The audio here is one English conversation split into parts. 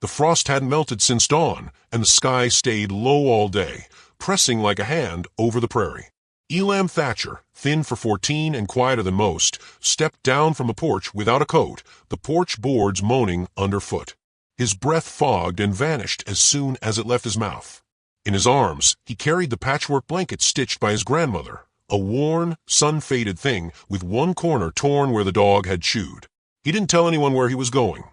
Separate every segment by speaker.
Speaker 1: The frost hadn't melted since dawn, and the sky stayed low all day, pressing like a hand over the prairie. Elam Thatcher, thin for 14 and quieter than most, stepped down from the porch without a coat, the porch boards moaning underfoot. His breath fogged and vanished as soon as it left his mouth. In his arms, he carried the patchwork blanket stitched by his grandmother, a worn, sun-faded thing with one corner torn where the dog had chewed. He didn't tell anyone where he was going.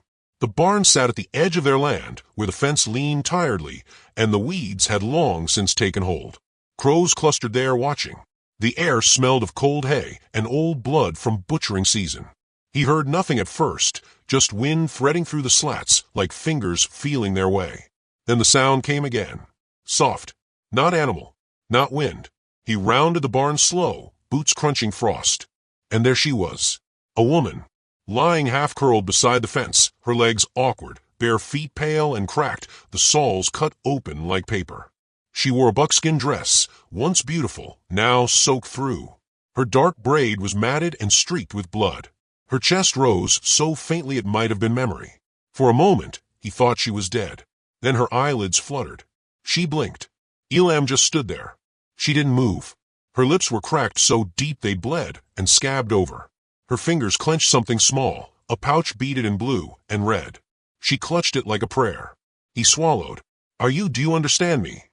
Speaker 1: The barn sat at the edge of their land, where the fence leaned tiredly, and the weeds had long since taken hold. Crows clustered there watching. The air smelled of cold hay and old blood from butchering season. He heard nothing at first, just wind threading through the slats like fingers feeling their way. Then the sound came again. Soft. Not animal. Not wind. He rounded the barn slow, boots crunching frost. And there she was. A woman. Lying half-curled beside the fence, her legs awkward, bare feet pale and cracked, the soles cut open like paper. She wore a buckskin dress, once beautiful, now soaked through. Her dark braid was matted and streaked with blood. Her chest rose so faintly it might have been memory. For a moment, he thought she was dead. Then her eyelids fluttered. She blinked. Elam just stood there. She didn't move. Her lips were cracked so deep they bled and scabbed over. Her fingers clenched something small, a pouch beaded in blue and red. She clutched it like a prayer. He swallowed. Do you understand me?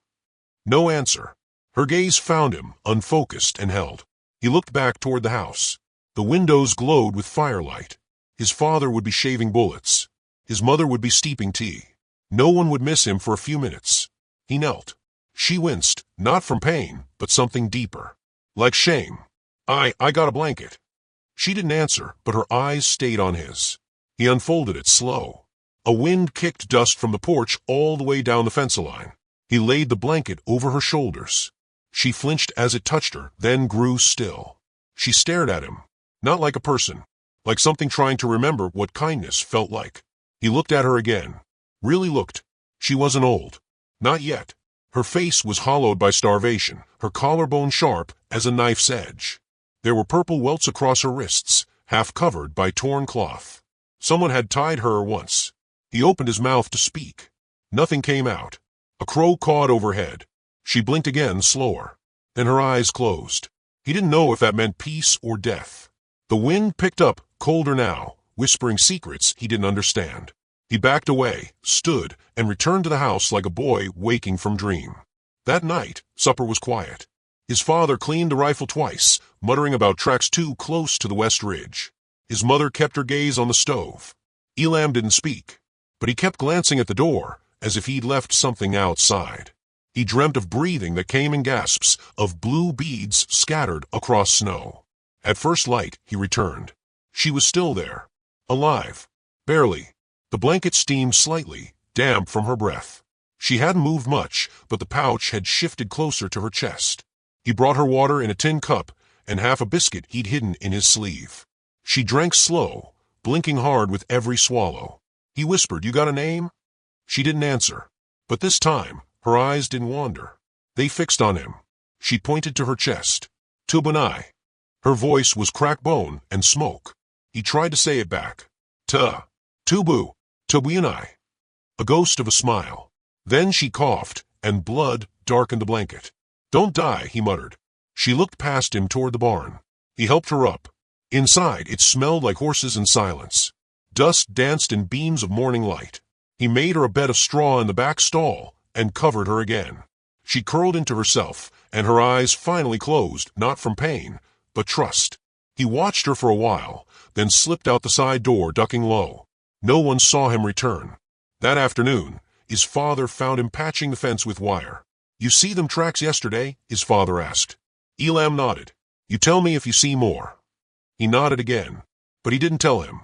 Speaker 1: No answer. Her gaze found him, unfocused and held. He looked back toward the house. The windows glowed with firelight. His father would be shaving bullets. His mother would be steeping tea. No one would miss him for a few minutes. He knelt. She winced, not from pain, but something deeper. Like shame. I got a blanket. She didn't answer, but her eyes stayed on his. He unfolded it slow. A wind kicked dust from the porch all the way down the fence line. He laid the blanket over her shoulders. She flinched as it touched her, then grew still. She stared at him, not like a person, like something trying to remember what kindness felt like. He looked at her again. Really looked. She wasn't old. Not yet. Her face was hollowed by starvation, her collarbone sharp as a knife's edge. There were purple welts across her wrists, half covered by torn cloth. Someone had tied her once. He opened his mouth to speak. Nothing came out. A crow cawed overhead. She blinked again, slower. Then her eyes closed. He didn't know if that meant peace or death. The wind picked up, colder now, whispering secrets he didn't understand. He backed away, stood, and returned to the house like a boy waking from dream. That night, supper was quiet. His father cleaned the rifle twice, muttering about tracks too close to the west ridge. His mother kept her gaze on the stove. Elam didn't speak, but he kept glancing at the door, as if he'd left something outside. He dreamt of breathing that came in gasps, of blue beads scattered across snow. At first light, he returned. She was still there. Alive. Barely. The blanket steamed slightly, damp from her breath. She hadn't moved much, but the pouch had shifted closer to her chest. He brought her water in a tin cup and half a biscuit he'd hidden in his sleeve. She drank slow, blinking hard with every swallow. He whispered, "You got a name?" She didn't answer. But this time, her eyes didn't wander. They fixed on him. She pointed to her chest. "Tubunai." Her voice was cracked bone and smoke. He tried to say it back. Tubu. Tubunai. A ghost of a smile. Then she coughed, and blood darkened the blanket. "Don't die," he muttered. She looked past him toward the barn. He helped her up. Inside, it smelled like horses and silence. Dust danced in beams of morning light. He made her a bed of straw in the back stall and covered her again. She curled into herself, and her eyes finally closed, not from pain, but trust. He watched her for a while, then slipped out the side door, ducking low. No one saw him return. That afternoon, his father found him patching the fence with wire. "You see them tracks yesterday?" his father asked. Elam nodded. "You tell me if you see more." He nodded again, but he didn't tell him.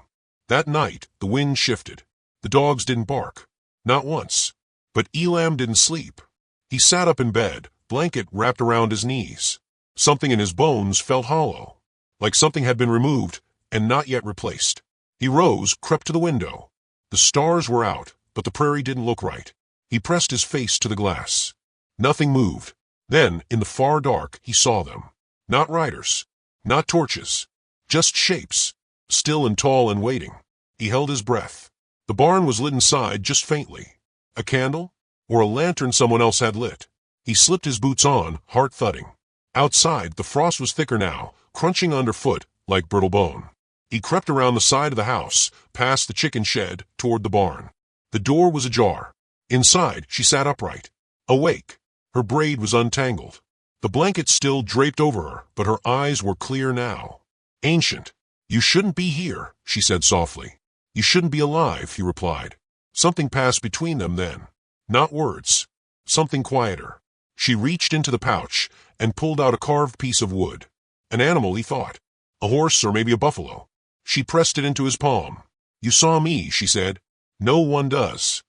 Speaker 1: That night, the wind shifted. The dogs didn't bark. Not once. But Elam didn't sleep. He sat up in bed, blanket wrapped around his knees. Something in his bones felt hollow, like something had been removed and not yet replaced. He rose, crept to the window. The stars were out, but the prairie didn't look right. He pressed his face to the glass. Nothing moved. Then, in the far dark, he saw them. Not riders. Not torches. Just shapes. Still and tall and waiting. He held his breath. The barn was lit inside just faintly. A candle? Or a lantern someone else had lit. He slipped his boots on, heart thudding. Outside, the frost was thicker now, crunching underfoot like brittle bone. He crept around the side of the house, past the chicken shed, toward the barn. The door was ajar. Inside, she sat upright. Awake. Her braid was untangled. The blanket still draped over her, but her eyes were clear now. Ancient. You shouldn't be here, she said softly. You shouldn't be alive, he replied. Something passed between them then. Not words. Something quieter. She reached into the pouch and pulled out a carved piece of wood. An animal, he thought. A horse or maybe a buffalo. She pressed it into his palm. You saw me, she said. No one does.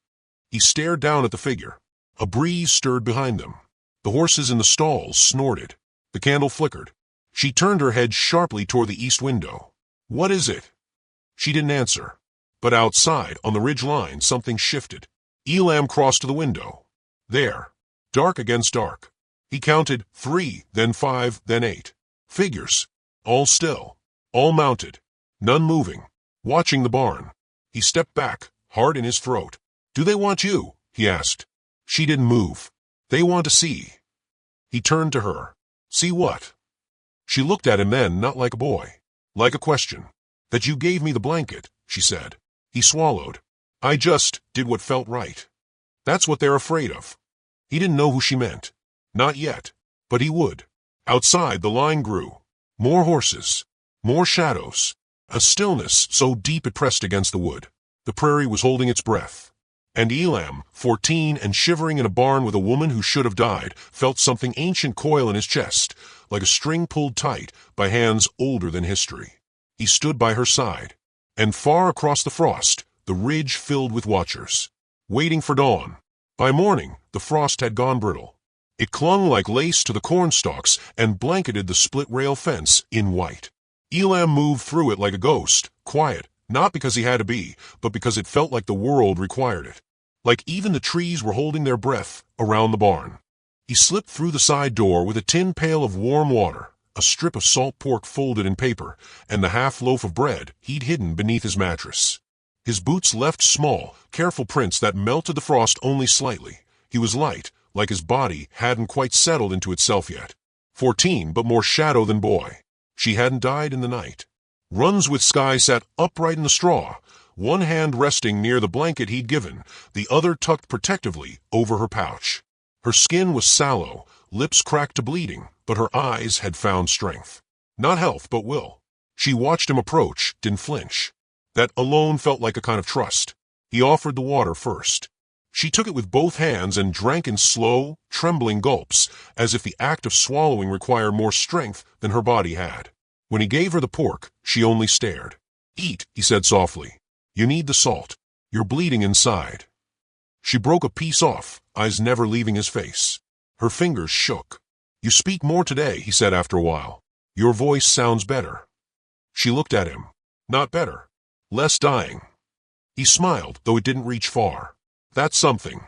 Speaker 1: He stared down at the figure. A breeze stirred behind them. The horses in the stalls snorted. The candle flickered. She turned her head sharply toward the east window. What is it? She didn't answer. But outside, on the ridge line, something shifted. Elam crossed to the window. There. Dark against dark. He counted 3, then 5, then 8. Figures. All still. All mounted. None moving. Watching the barn. He stepped back, heart in his throat. Do they want you? He asked. She didn't move. They want to see. He turned to her. See what? She looked at him then, not like a boy. Like a question. That you gave me the blanket, she said. He swallowed. I just did what felt right. That's what they're afraid of. He didn't know who she meant. Not yet. But he would. Outside, the line grew. More horses. More shadows. A stillness so deep it pressed against the wood. The prairie was holding its breath. And Elam, 14 and shivering in a barn with a woman who should have died, felt something ancient coil in his chest, like a string pulled tight by hands older than history. He stood by her side. And far across the frost, the ridge filled with watchers. Waiting for dawn. By morning, the frost had gone brittle. It clung like lace to the cornstalks and blanketed the split-rail fence in white. Elam moved through it like a ghost, quiet, not because he had to be, but because it felt like the world required it. Like even the trees were holding their breath around the barn. He slipped through the side door with a tin pail of warm water, a strip of salt pork folded in paper, and the half loaf of bread he'd hidden beneath his mattress. His boots left small, careful prints that melted the frost only slightly. He was light, like his body hadn't quite settled into itself yet. 14, but more shadow than boy. She hadn't died in the night. Runs with Sky sat upright in the straw, one hand resting near the blanket he'd given, the other tucked protectively over her pouch. Her skin was sallow, lips cracked to bleeding, but her eyes had found strength. Not health, but will. She watched him approach, didn't flinch. That alone felt like a kind of trust. He offered the water first. She took it with both hands and drank in slow, trembling gulps, as if the act of swallowing required more strength than her body had. When he gave her the pork, she only stared. Eat, he said softly. You need the salt. You're bleeding inside. She broke a piece off, eyes never leaving his face. Her fingers shook. You speak more today, he said after a while. Your voice sounds better. She looked at him. Not better. Less dying. He smiled, though it didn't reach far. That's something.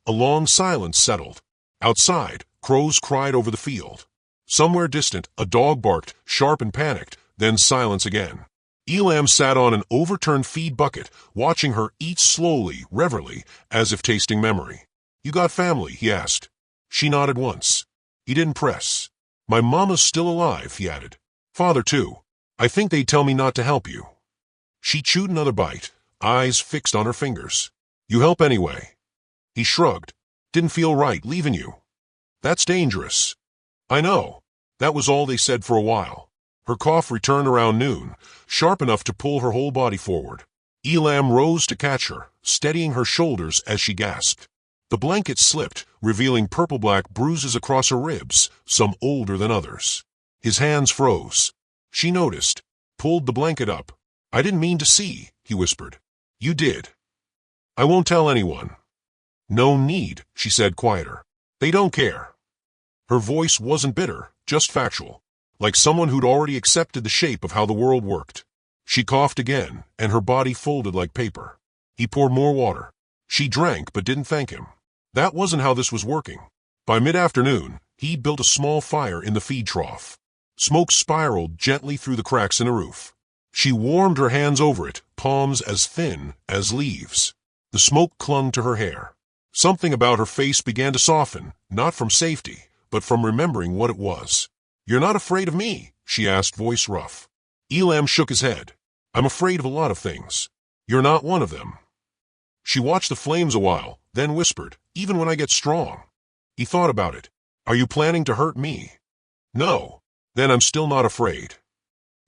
Speaker 1: A long silence settled. Outside, crows cried over the field. Somewhere distant, a dog barked, sharp and panicked, then silence again. Elam sat on an overturned feed bucket, watching her eat slowly, reverently, as if tasting memory. You got family, he asked. She nodded once. He didn't press. My mama's still alive, he added. Father, too. I think they'd tell me not to help you. She chewed another bite, eyes fixed on her fingers. You help anyway. He shrugged. Didn't feel right leaving you. That's dangerous. I know. That was all they said for a while. Her cough returned around noon, sharp enough to pull her whole body forward. Elam rose to catch her, steadying her shoulders as she gasped. The blanket slipped, revealing purple-black bruises across her ribs, some older than others. His hands froze. She noticed, pulled the blanket up. I didn't mean to see, he whispered. You did. I won't tell anyone. No need, she said quieter. They don't care. Her voice wasn't bitter, just factual, like someone who'd already accepted the shape of how the world worked. She coughed again, and her body folded like paper. He poured more water. She drank but didn't thank him. That wasn't how this was working. By mid-afternoon, he'd built a small fire in the feed trough. Smoke spiraled gently through the cracks in the roof. She warmed her hands over it, palms as thin as leaves. The smoke clung to her hair. Something about her face began to soften, not from safety, but from remembering what it was. "You're not afraid of me?" she asked, voice rough. Elam shook his head. "I'm afraid of a lot of things. You're not one of them." She watched the flames a while, then whispered, "Even when I get strong." He thought about it. "Are you planning to hurt me?" "No." "Then I'm still not afraid."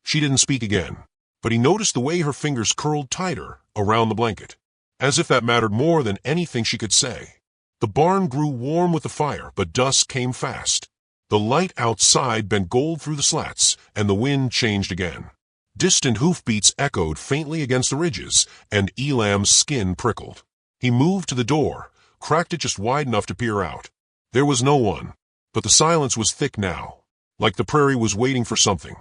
Speaker 1: She didn't speak again, but he noticed the way her fingers curled tighter around the blanket, as if that mattered more than anything she could say. The barn grew warm with the fire, but dusk came fast. The light outside bent gold through the slats, and the wind changed again. Distant hoofbeats echoed faintly against the ridges, and Elam's skin prickled. He moved to the door, cracked it just wide enough to peer out. There was no one, but the silence was thick now, like the prairie was waiting for something.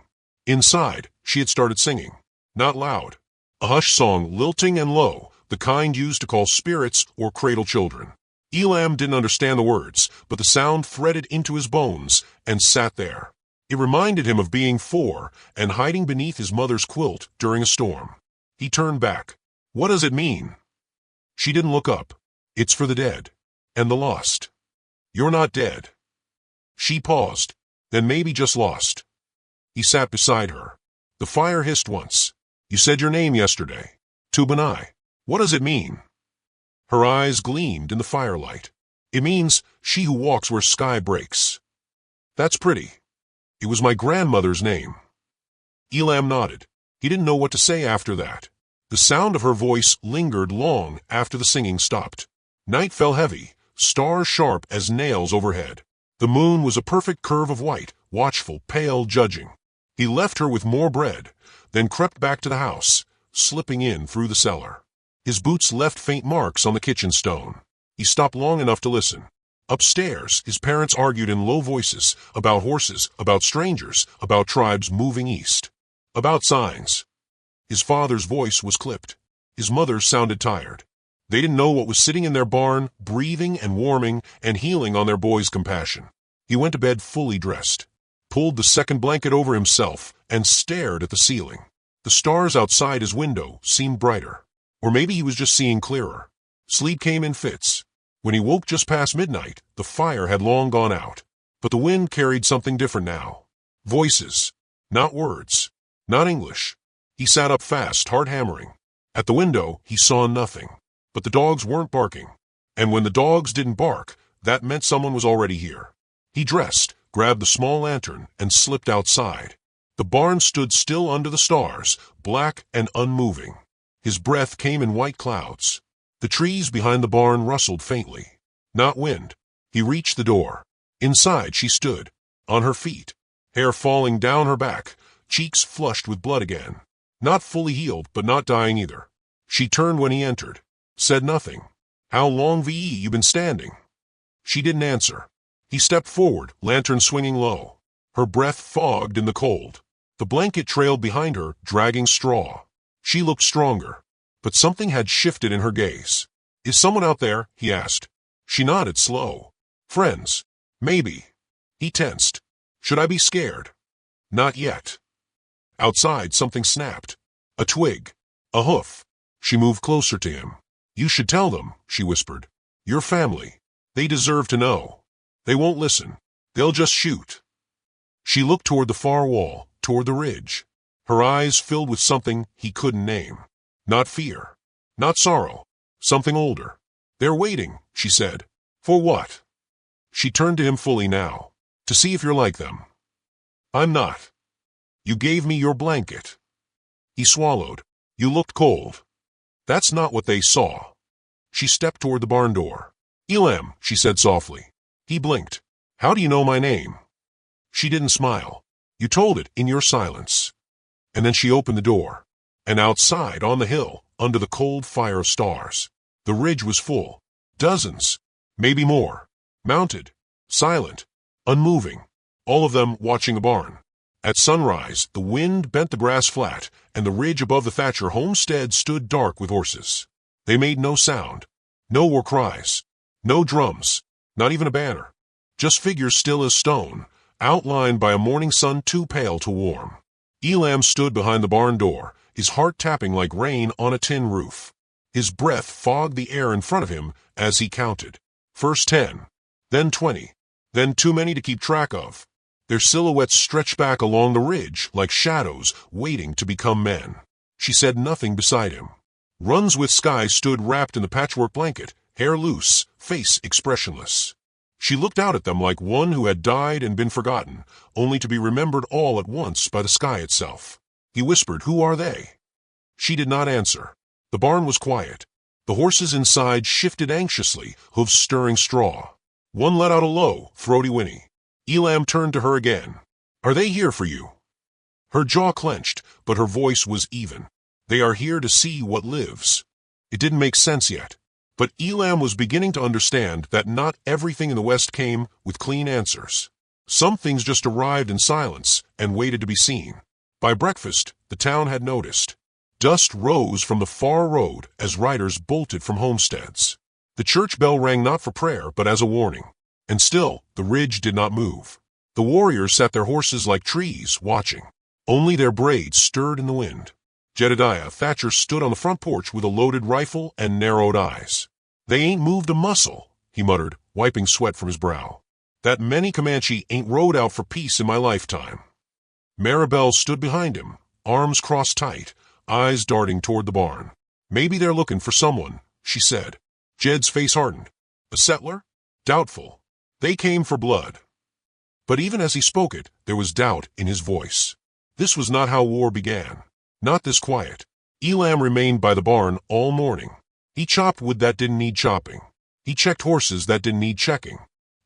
Speaker 1: Inside, she had started singing. Not loud. A hush song, lilting and low, the kind used to call spirits or cradle children. Elam didn't understand the words, but the sound threaded into his bones and sat there. It reminded him of being 4 and hiding beneath his mother's quilt during a storm. He turned back. "What does it mean?" She didn't look up. "It's for the dead. And the lost." "You're not dead." She paused, then maybe just lost. He sat beside her. The fire hissed once. "You said your name yesterday. Tubanai. What does it mean?" Her eyes gleamed in the firelight. "It means she who walks where sky breaks." "That's pretty." "It was my grandmother's name." Elam nodded. He didn't know what to say after that. The sound of her voice lingered long after the singing stopped. Night fell heavy, stars sharp as nails overhead. The moon was a perfect curve of white, watchful, pale, judging. He left her with more bread, then crept back to the house, slipping in through the cellar. His boots left faint marks on the kitchen stone. He stopped long enough to listen. Upstairs, his parents argued in low voices about horses, about strangers, about tribes moving east, about signs. His father's voice was clipped. His mother's sounded tired. They didn't know what was sitting in their barn, breathing and warming and healing on their boy's compassion. He went to bed fully dressed, pulled the second blanket over himself, and stared at the ceiling. The stars outside his window seemed brighter. Or maybe he was just seeing clearer. Sleep came in fits. When he woke just past midnight, the fire had long gone out. But the wind carried something different now. Voices. Not words. Not English. He sat up fast, heart hammering. At the window, he saw nothing. But the dogs weren't barking. And when the dogs didn't bark, that meant someone was already here. He dressed, grabbed the small lantern, and slipped outside. The barn stood still under the stars, black and unmoving. His breath came in white clouds. The trees behind the barn rustled faintly. Not wind. He reached the door. Inside she stood, on her feet, hair falling down her back, cheeks flushed with blood again. Not fully healed, but not dying either. She turned when he entered, said nothing. "How long you been standing?" She didn't answer. He stepped forward, lantern swinging low. Her breath fogged in the cold. The blanket trailed behind her, dragging straw. She looked stronger, but something had shifted in her gaze. "Is someone out there?" he asked. She nodded slow. "Friends. Maybe." He tensed. "Should I be scared?" "Not yet." Outside, something snapped. A twig. A hoof. She moved closer to him. "You should tell them," she whispered. "Your family. They deserve to know. They won't listen. They'll just shoot." She looked toward the far wall, toward the ridge. Her eyes filled with something he couldn't name. Not fear. Not sorrow. Something older. "They're waiting," she said. "For what?" She turned to him fully now. "To see if you're like them." "I'm not." "You gave me your blanket." He swallowed. "You looked cold." "That's not what they saw." She stepped toward the barn door. "Elam," she said softly. He blinked. "How do you know my name?" She didn't smile. "You told it in your silence." And then she opened the door. And outside, on the hill, under the cold fire of stars, the ridge was full. Dozens, maybe more, mounted, silent, unmoving, all of them watching the barn. At sunrise, the wind bent the grass flat, and the ridge above the Thatcher homestead stood dark with horses. They made no sound. No war cries. No drums. Not even a banner. Just figures still as stone, outlined by a morning sun too pale to warm. Elam stood behind the barn door, his heart tapping like rain on a tin roof. His breath fogged the air in front of him as he counted. First 10, then 20, then too many to keep track of. Their silhouettes stretched back along the ridge like shadows waiting to become men. She said nothing beside him. Runs with Sky stood wrapped in the patchwork blanket, hair loose, face expressionless. She looked out at them like one who had died and been forgotten, only to be remembered all at once by the sky itself. He whispered, "Who are they?" She did not answer. The barn was quiet. The horses inside shifted anxiously, hoofs stirring straw. One let out a low, throaty whinny. Elam turned to her again. "Are they here for you?" Her jaw clenched, but her voice was even. "They are here to see what lives." It didn't make sense yet. But Elam was beginning to understand that not everything in the West came with clean answers. Some things just arrived in silence and waited to be seen. By breakfast, the town had noticed. Dust rose from the far road as riders bolted from homesteads. The church bell rang not for prayer but as a warning. And still, the ridge did not move. The warriors sat their horses like trees, watching. Only their braids stirred in the wind. Jedediah Thatcher stood on the front porch with a loaded rifle and narrowed eyes. "They ain't moved a muscle," he muttered, wiping sweat from his brow. "That many Comanche ain't rode out for peace in my lifetime." Maribel stood behind him, arms crossed tight, eyes darting toward the barn. "Maybe they're looking for someone," she said. Jed's face hardened. "A settler? Doubtful. They came for blood." But even as he spoke it, there was doubt in his voice. This was not how war began. Not this quiet. Elam remained by the barn all morning. He chopped wood that didn't need chopping. He checked horses that didn't need checking.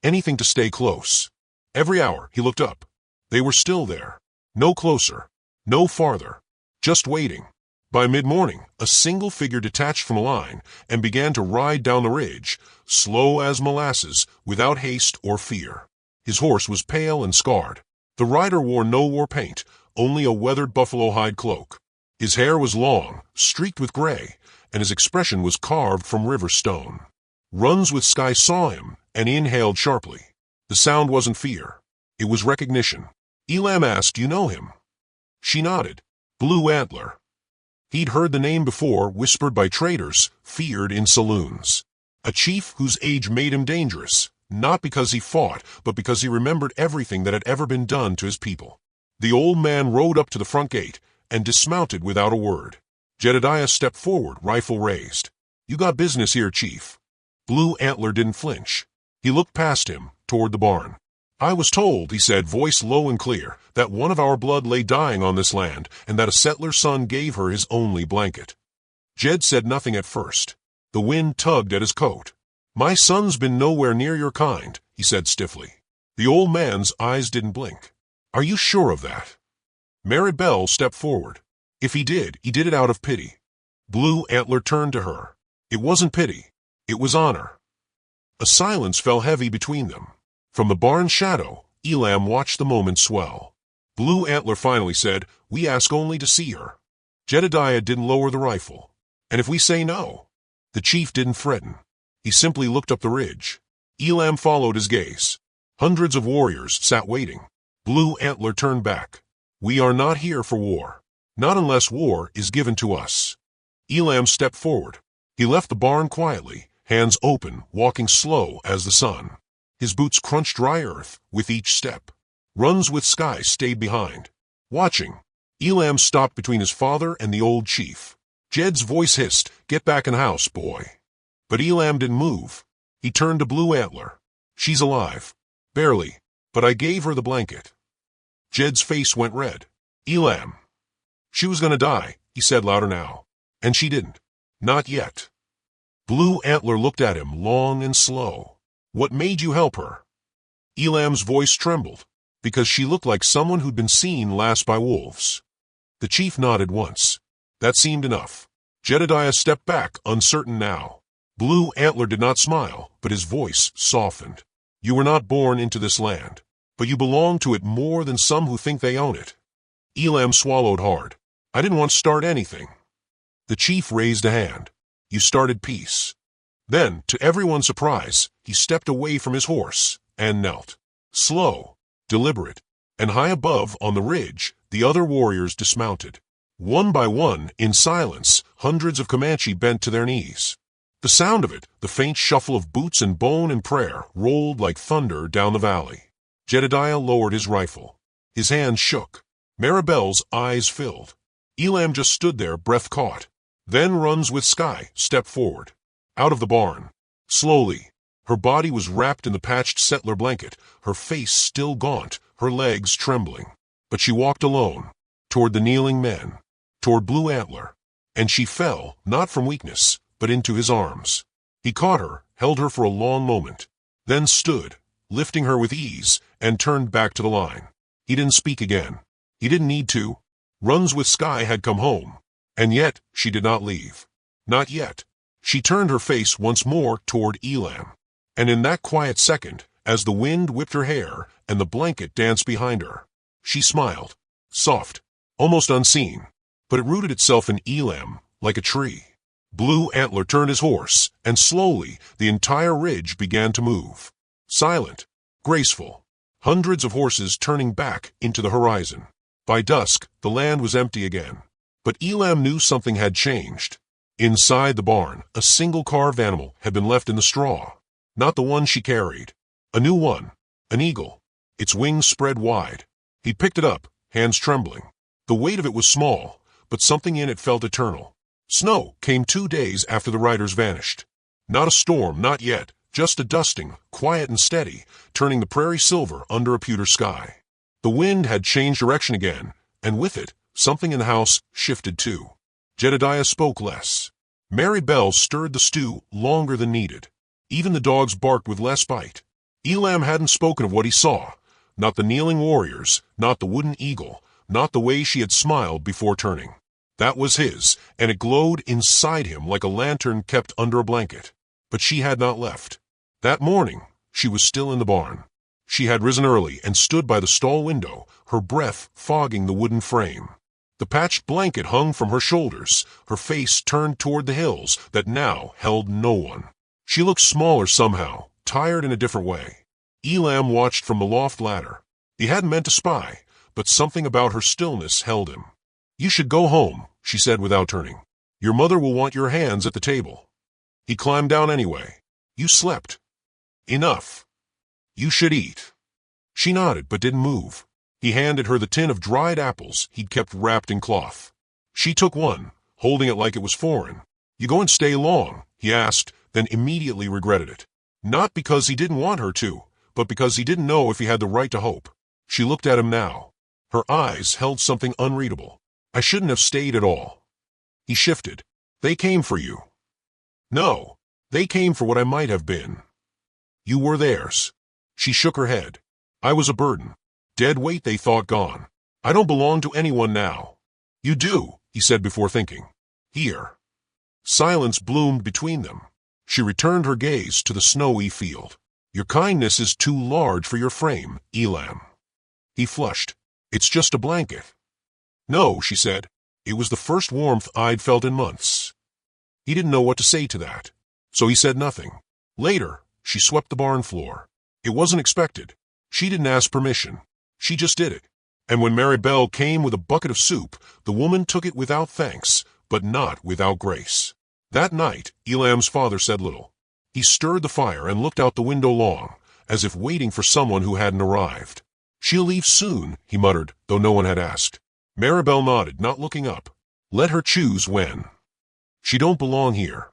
Speaker 1: Anything to stay close. Every hour he looked up. They were still there. No closer. No farther. Just waiting. By mid-morning, a single figure detached from the line and began to ride down the ridge, slow as molasses, without haste or fear. His horse was pale and scarred. The rider wore no war paint, only a weathered buffalo hide cloak. His hair was long, streaked with gray, and his expression was carved from river stone. Runs with Sky saw him and inhaled sharply. The sound wasn't fear. It was recognition. Elam asked, "You know him?" She nodded. "Blue Antler." He'd heard the name before, whispered by traders, feared in saloons. A chief whose age made him dangerous, not because he fought, but because he remembered everything that had ever been done to his people. The old man rode up to the front gate and dismounted without a word. Jedediah stepped forward, rifle raised. "You got business here, Chief." Blue Antler didn't flinch. He looked past him, toward the barn. "I was told," he said, voice low and clear, "that one of our blood lay dying on this land, and that a settler's son gave her his only blanket." Jed said nothing at first. The wind tugged at his coat. "My son's been nowhere near your kind," he said stiffly. The old man's eyes didn't blink. "Are you sure of that?" Maribel stepped forward. "If he did it out of pity." Blue Antler turned to her. It wasn't pity. It was honor. A silence fell heavy between them. From the barn shadow, Elam watched the moment swell. Blue Antler finally said, "We ask only to see her." Jedediah didn't lower the rifle. "And if we say no?" The chief didn't threaten. He simply looked up the ridge. Elam followed his gaze. Hundreds of warriors sat waiting. Blue Antler turned back. "We are not here for war. Not unless war is given to us." Elam stepped forward. He left the barn quietly, hands open, walking slow as the sun. His boots crunched dry earth with each step. Runs with Sky stayed behind. Watching, Elam stopped between his father and the old chief. Jed's voice hissed, "Get back in the house, boy." But Elam didn't move. He turned to Blue Antler. "She's alive. Barely, but I gave her the blanket." Jed's face went red. "Elam." "She was gonna die," he said louder now. "And she didn't. Not yet." Blue Antler looked at him long and slow. "What made you help her?" Elam's voice trembled, because she looked like someone who'd been seen last by wolves. The chief nodded once. That seemed enough. Jedediah stepped back, uncertain now. Blue Antler did not smile, but his voice softened. "You were not born into this land, but you belong to it more than some who think they own it." Elam swallowed hard. "I didn't want to start anything." The chief raised a hand. "You started peace." Then, to everyone's surprise, he stepped away from his horse and knelt. Slow, deliberate, and high above on the ridge, The other warriors dismounted. One by one, in silence, hundreds of Comanche bent to their knees. The sound of it, the faint shuffle of boots and bone and prayer, rolled like thunder down the valley. Jedediah lowered his rifle. His hands shook. Maribel's eyes filled. Elam just stood there, breath caught. Then Runs with Sky stepped forward. Out of the barn. Slowly. Her body was wrapped in the patched settler blanket, her face still gaunt, her legs trembling. But she walked alone, toward the kneeling men, toward Blue Antler. And she fell, not from weakness, but into his arms. He caught her, held her for a long moment, then stood, lifting her with ease, and turned back to the line. He didn't speak again. He didn't need to. Runs with Sky had come home. And yet, she did not leave. Not yet. She turned her face once more toward Elam. And in that quiet second, as the wind whipped her hair and the blanket danced behind her, she smiled. Soft, almost unseen. But it rooted itself in Elam like a tree. Blue Antler turned his horse, and slowly the entire ridge began to move. Silent, graceful. Hundreds of horses turning back into the horizon. By dusk, the land was empty again. But Elam knew something had changed. Inside the barn, a single carved animal had been left in the straw. Not the one she carried. A new one. An eagle. Its wings spread wide. He picked it up, hands trembling. The weight of it was small, but something in it felt eternal. Snow came 2 days after the riders vanished. Not a storm, not yet, just a dusting, quiet and steady, turning the prairie silver under a pewter sky. The wind had changed direction again, and with it, something in the house shifted too. Jedediah spoke less. Maribel stirred the stew longer than needed. Even the dogs barked with less bite. Elam hadn't spoken of what he saw. Not the kneeling warriors, not the wooden eagle, not the way she had smiled before turning. That was his, and it glowed inside him like a lantern kept under a blanket. But she had not left. That morning, she was still in the barn. She had risen early and stood by the stall window, her breath fogging the wooden frame. The patched blanket hung from her shoulders, her face turned toward the hills that now held no one. She looked smaller somehow, tired in a different way. Elam watched from the loft ladder. He hadn't meant to spy, but something about her stillness held him. "You should go home," she said without turning. "Your mother will want your hands at the table." He climbed down anyway. "You slept." "Enough. You should eat." She nodded but didn't move. He handed her the tin of dried apples he'd kept wrapped in cloth. She took one, holding it like it was foreign. "You go and stay long?" he asked, then immediately regretted it. Not because he didn't want her to, but because he didn't know if he had the right to hope. She looked at him now. Her eyes held something unreadable. "I shouldn't have stayed at all." He shifted. "They came for you." "No, they came for what I might have been." "You were theirs." She shook her head. "I was a burden. Dead weight they thought gone. I don't belong to anyone now." "You do," he said before thinking. "Here." Silence bloomed between them. She returned her gaze to the snowy field. "Your kindness is too large for your frame, Elam." He flushed. "It's just a blanket." "No," she said. "It was the first warmth I'd felt in months." He didn't know what to say to that, so he said nothing. Later, she swept the barn floor. It wasn't expected. She didn't ask permission. She just did it. And when Maribel came with a bucket of soup, the woman took it without thanks, but not without grace. That night, Elam's father said little. He stirred the fire and looked out the window long, as if waiting for someone who hadn't arrived. "She'll leave soon," he muttered, though no one had asked. Maribel nodded, not looking up. "Let her choose when." "She don't belong here."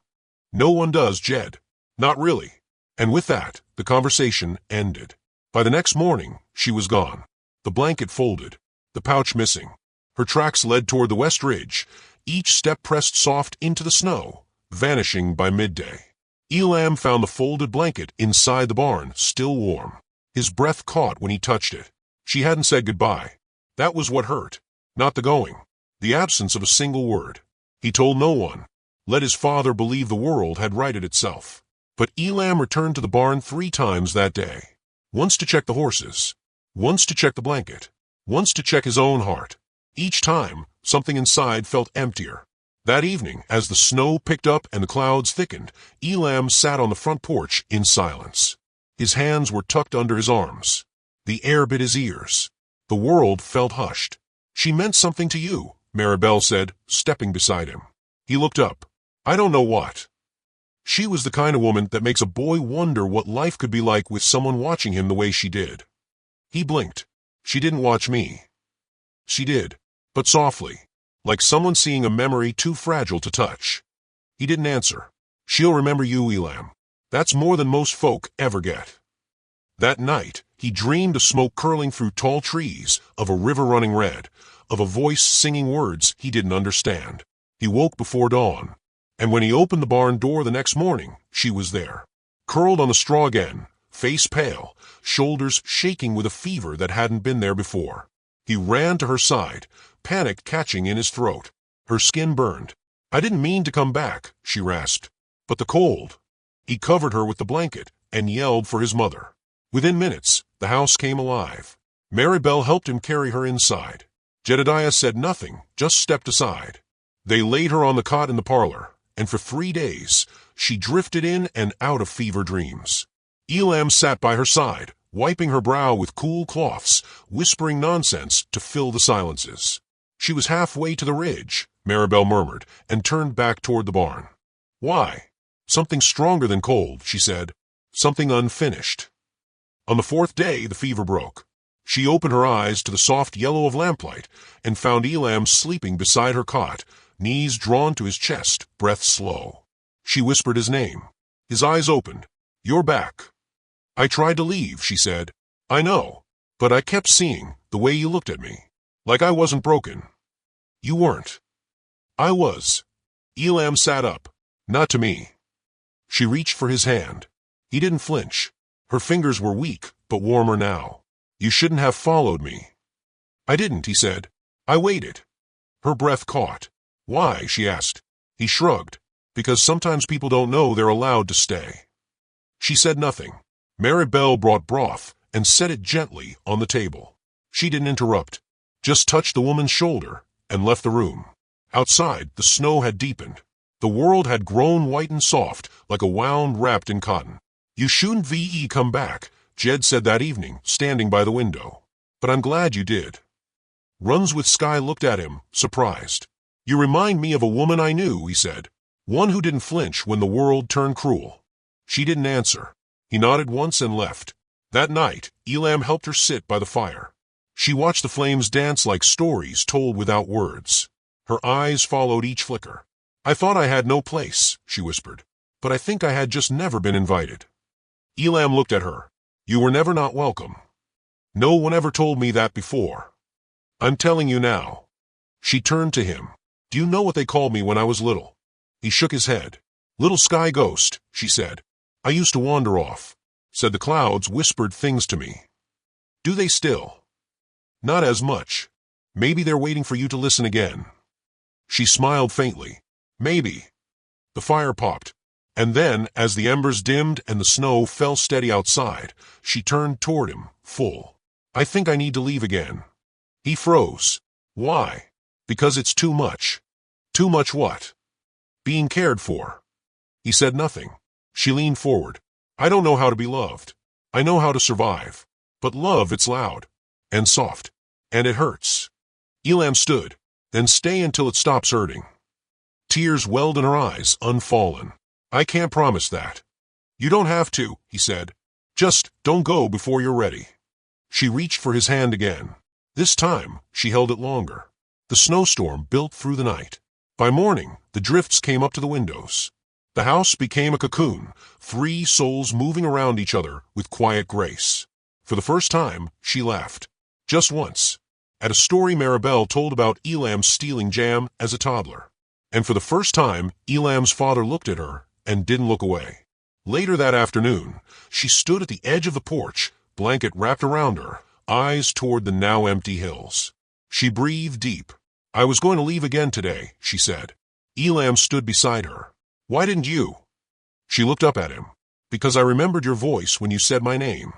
Speaker 1: "No one does, Jed. Not really." And with that, the conversation ended. By the next morning, she was gone. The blanket folded, the pouch missing. Her tracks led toward the west ridge, each step pressed soft into the snow, vanishing by midday. Elam found the folded blanket inside the barn, still warm. His breath caught when he touched it. She hadn't said goodbye. That was what hurt, not the going, the absence of a single word. He told no one. Let his father believe the world had righted itself. But Elam returned to the barn 3 times that day. Once to check the horses, once to check the blanket, once to check his own heart. Each time, something inside felt emptier. That evening, as the snow picked up and the clouds thickened, Elam sat on the front porch in silence. His hands were tucked under his arms. The air bit his ears. The world felt hushed. She meant something to you, Maribel said, stepping beside him. He looked up. I don't know what. She was the kind of woman that makes a boy wonder what life could be like with someone watching him the way she did. He blinked. She didn't watch me. She did, but softly, like someone seeing a memory too fragile to touch. He didn't answer. She'll remember you, Elam. That's more than most folk ever get. That night, he dreamed of smoke curling through tall trees, of a river running red, of a voice singing words he didn't understand. He woke before dawn, and when he opened the barn door the next morning, she was there. Curled on the straw again, face pale, shoulders shaking with a fever that hadn't been there before. He ran to her side, panic catching in his throat. Her skin burned. I didn't mean to come back, she rasped. But the cold. He covered her with the blanket and yelled for his mother. Within minutes, the house came alive. Maribel helped him carry her inside. Jedediah said nothing, just stepped aside. They laid her on the cot in the parlor, and for 3 days, she drifted in and out of fever dreams. Elam sat by her side, wiping her brow with cool cloths, whispering nonsense to fill the silences. She was halfway to the ridge, Maribel murmured, and turned back toward the barn. Why? Something stronger than cold, she said. Something unfinished. On the 4th day, the fever broke. She opened her eyes to the soft yellow of lamplight and found Elam sleeping beside her cot, knees drawn to his chest, breath slow. She whispered his name. His eyes opened. You're back. I tried to leave, she said. I know, but I kept seeing the way you looked at me. Like I wasn't broken. You weren't. I was. Elam sat up. Not to me. She reached for his hand. He didn't flinch. Her fingers were weak, but warmer now. You shouldn't have followed me. I didn't, he said. I waited. Her breath caught. Why? She asked. He shrugged. Because sometimes people don't know they're allowed to stay. She said nothing. Maribel brought broth and set it gently on the table. She didn't interrupt, just touched the woman's shoulder and left the room. Outside, the snow had deepened. The world had grown white and soft, like a wound wrapped in cotton. You shouldn't come back, Jed said that evening, standing by the window. But I'm glad you did. Runswith Sky looked at him, surprised. You remind me of a woman I knew, he said. One who didn't flinch when the world turned cruel. She didn't answer. He nodded once and left. That night, Elam helped her sit by the fire. She watched the flames dance like stories told without words. Her eyes followed each flicker. I thought I had no place, she whispered. But I think I had just never been invited. Elam looked at her. You were never not welcome. No one ever told me that before. I'm telling you now. She turned to him. Do you know what they called me when I was little? He shook his head. Little sky ghost, she said. I used to wander off. Said the clouds whispered things to me. Do they still? Not as much. Maybe they're waiting for you to listen again. She smiled faintly. Maybe. The fire popped. And then, as the embers dimmed and the snow fell steady outside, she turned toward him, full. I think I need to leave again. He froze. Why? Because it's too much. Too much what? Being cared for. He said nothing. She leaned forward. I don't know how to be loved. I know how to survive. But love, it's loud. And soft. And it hurts. Elam stood. Then stay until it stops hurting. Tears welled in her eyes, unfallen. I can't promise that. You don't have to, he said. Just don't go before you're ready. She reached for his hand again. This time, she held it longer. The snowstorm built through the night. By morning, the drifts came up to the windows. The house became a cocoon, 3 souls moving around each other with quiet grace. For the first time, she laughed. Just once. At a story Maribel told about Elam stealing jam as a toddler. And for the first time, Elam's father looked at her and didn't look away. Later that afternoon, she stood at the edge of the porch, blanket wrapped around her, eyes toward the now empty hills. She breathed deep. I was going to leave again today, she said. Elam stood beside her. Why didn't you? She looked up at him. Because I remembered your voice when you said my name.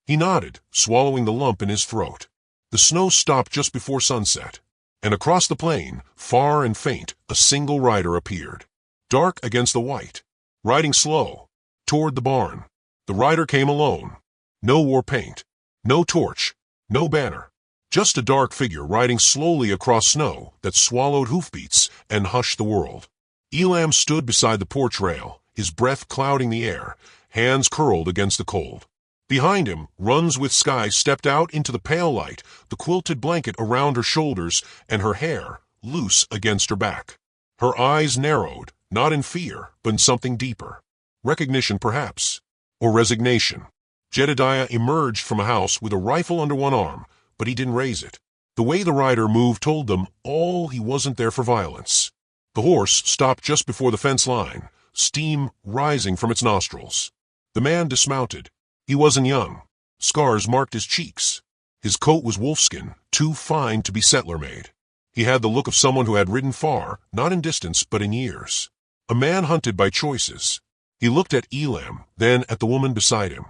Speaker 1: He nodded, swallowing the lump in his throat. The snow stopped just before sunset, and across the plain, far and faint, a single rider appeared. Dark against the white, riding slow, toward the barn. The rider came alone. No war paint, no torch, no banner. Just a dark figure riding slowly across snow that swallowed hoofbeats and hushed the world. Elam stood beside the porch rail, his breath clouding the air, hands curled against the cold. Behind him, Runs with Sky stepped out into the pale light, the quilted blanket around her shoulders and her hair loose against her back. Her eyes narrowed, not in fear, but in something deeper. Recognition, perhaps. Or resignation. Jedediah emerged from a house with a rifle under one arm, but he didn't raise it. The way the rider moved told them all he wasn't there for violence. The horse stopped just before the fence line, steam rising from its nostrils. The man dismounted. He wasn't young. Scars marked his cheeks. His coat was wolfskin, too fine to be settler-made. He had the look of someone who had ridden far, not in distance but in years. A man hunted by choices. He looked at Elam, then at the woman beside him.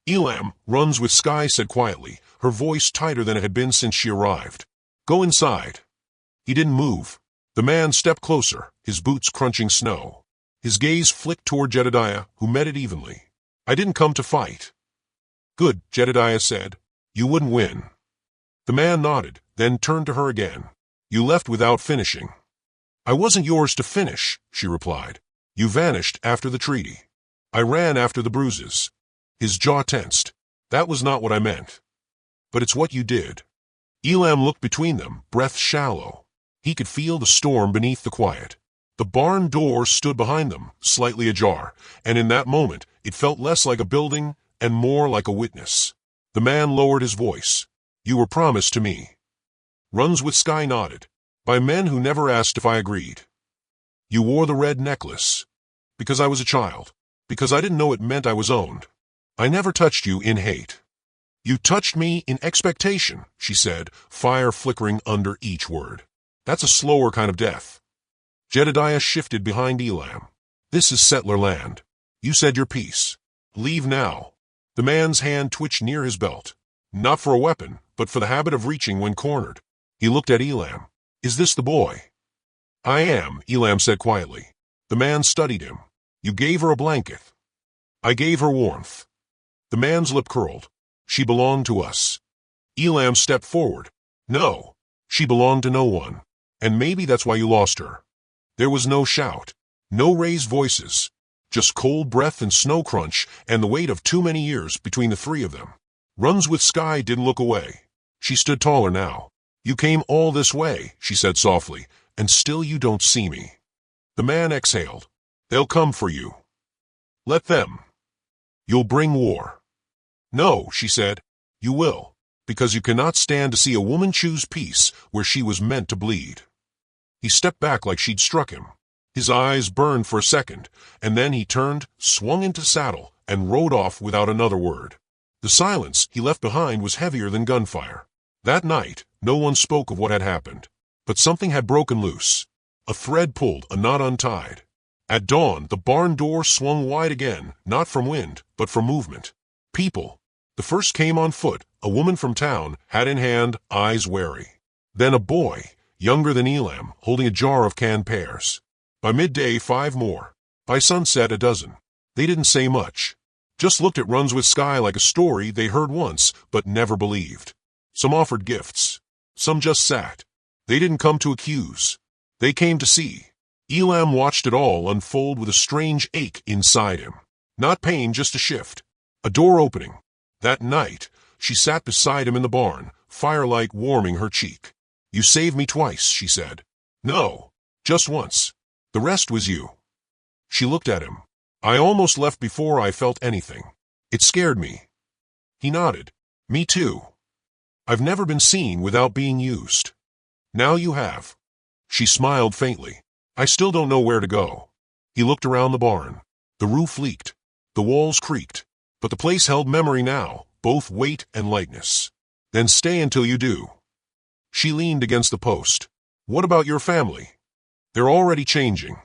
Speaker 1: "Elam," Runs with Sky said quietly, her voice tighter than it had been since she arrived. "Go inside." He didn't move. The man stepped closer, his boots crunching snow. His gaze flicked toward Jedediah, who met it evenly. "I didn't come to fight." "Good," Jedediah said. "You wouldn't win." The man nodded, then turned to her again. "You left without finishing." "I wasn't yours to finish," she replied. "You vanished after the treaty." "I ran after the bruises." His jaw tensed. "That was not what I meant." "But it's what you did." Elam looked between them, breath shallow. He could feel the storm beneath the quiet. The barn door stood behind them, slightly ajar, and in that moment it felt less like a building and more like a witness. The man lowered his voice. "You were promised to me." Runs with Sky nodded. "By men who never asked if I agreed." "You wore the red necklace." "Because I was a child. Because I didn't know it meant I was owned. I never touched you in hate." "You touched me in expectation," she said, fire flickering under each word. "That's a slower kind of death." Jedediah shifted behind Elam. "This is settler land. You said your piece. Leave now." The man's hand twitched near his belt. Not for a weapon, but for the habit of reaching when cornered. He looked at Elam. "Is this the boy?" "I am," Elam said quietly. The man studied him. "You gave her a blanket." "I gave her warmth." The man's lip curled. "She belonged to us." Elam stepped forward. "No, she belonged to no one. And maybe that's why you lost her." There was no shout, no raised voices, just cold breath and snow crunch and the weight of too many years between the three of them. Runs with Sky didn't look away. She stood taller now. "You came all this way," she said softly, "and still you don't see me." The man exhaled. "They'll come for you." "Let them." "You'll bring war." "No," she said. "You will, because you cannot stand to see a woman choose peace where she was meant to bleed." He stepped back like she'd struck him. His eyes burned for a second, and then he turned, swung into saddle, and rode off without another word. The silence he left behind was heavier than gunfire. That night, no one spoke of what had happened. But something had broken loose. A thread pulled, a knot untied. At dawn, the barn door swung wide again, not from wind, but from movement. People. The first came on foot, a woman from town, hat in hand, eyes wary. Then a boy, younger than Elam, holding a jar of canned pears. By midday, 5 more. By sunset, a dozen. They didn't say much. Just looked at Runs with Sky like a story they heard once, but never believed. Some offered gifts. Some just sat. They didn't come to accuse. They came to see. Elam watched it all unfold with a strange ache inside him. Not pain, just a shift. A door opening. That night, she sat beside him in the barn, firelight warming her cheek. "You saved me twice," she said. "No, just once. The rest was you." She looked at him. "I almost left before I felt anything. It scared me." He nodded. "Me too. I've never been seen without being used. Now you have." She smiled faintly. "I still don't know where to go." He looked around the barn. The roof leaked. The walls creaked. But the place held memory now, both weight and lightness. "Then stay until you do." She leaned against the post. "What about your family?" "They're already changing."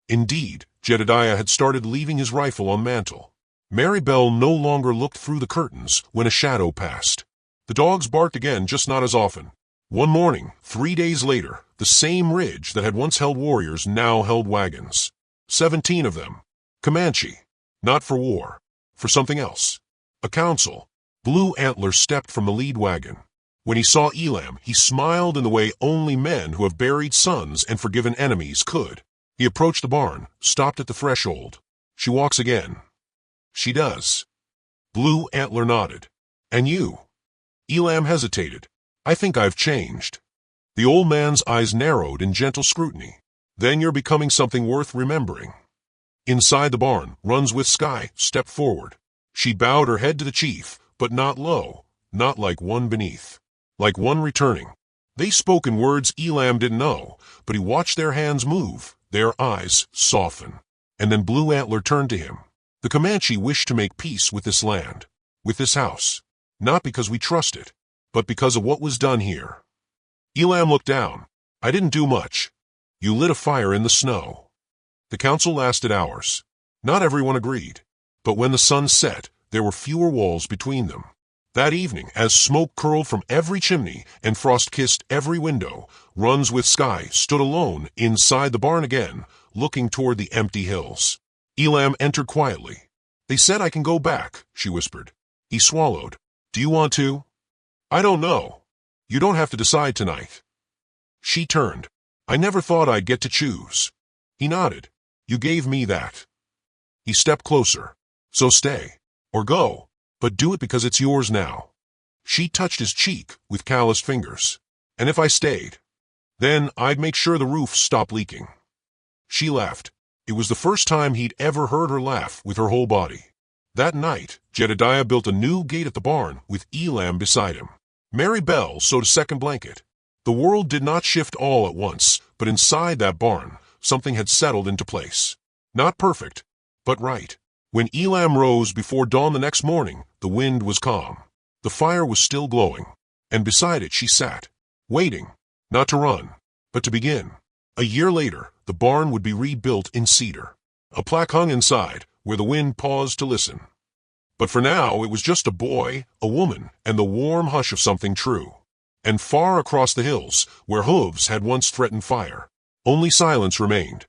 Speaker 1: Indeed, Jedediah had started leaving his rifle on mantel. Mary Bell no longer looked through the curtains when a shadow passed. The dogs barked again, just not as often. One morning, 3 days later, the same ridge that had once held warriors now held wagons. 17 of them. Comanche. Not for war. For something else. A council. Blue Antler stepped from the lead wagon. When he saw Elam, he smiled in the way only men who have buried sons and forgiven enemies could. He approached the barn, stopped at the threshold. She walks again. She does. Blue Antler nodded. And you? Elam hesitated. I think I've changed. The old man's eyes narrowed in gentle scrutiny. Then you're becoming something worth remembering. Inside the barn, Runs with Sky stepped forward. She bowed her head to the chief, but not low, not like one beneath. Like one returning. They spoke in words Elam didn't know, but he watched their hands move, their eyes soften. And then Blue Antler turned to him. The Comanche wished to make peace with this land, with this house, not because we trust it, but because of what was done here. Elam looked down. I didn't do much. You lit a fire in the snow. The council lasted hours. Not everyone agreed, but when the sun set, there were fewer walls between them. That evening, as smoke curled from every chimney and frost kissed every window, Runs with Sky stood alone inside the barn again, looking toward the empty hills. Elam entered quietly. They said I can go back, she whispered. He swallowed. Do you want to? I don't know. You don't have to decide tonight. She turned. I never thought I'd get to choose. He nodded. You gave me that. He stepped closer. So stay. Or go. But do it because it's yours now. She touched his cheek with calloused fingers. And if I stayed, then I'd make sure the roof stopped leaking. She laughed. It was the first time he'd ever heard her laugh with her whole body. That night, Jedediah built a new gate at the barn with Elam beside him. Mary Bell sewed a second blanket. The world did not shift all at once, but inside that barn, something had settled into place. Not perfect, but right. When Elam rose before dawn the next morning, the wind was calm. The fire was still glowing, and beside it she sat, waiting, not to run, but to begin. A year later, the barn would be rebuilt in cedar. A plaque hung inside, where the wind paused to listen. But for now, it was just a boy, a woman, and the warm hush of something true. And far across the hills, where hooves had once threatened fire, only silence remained.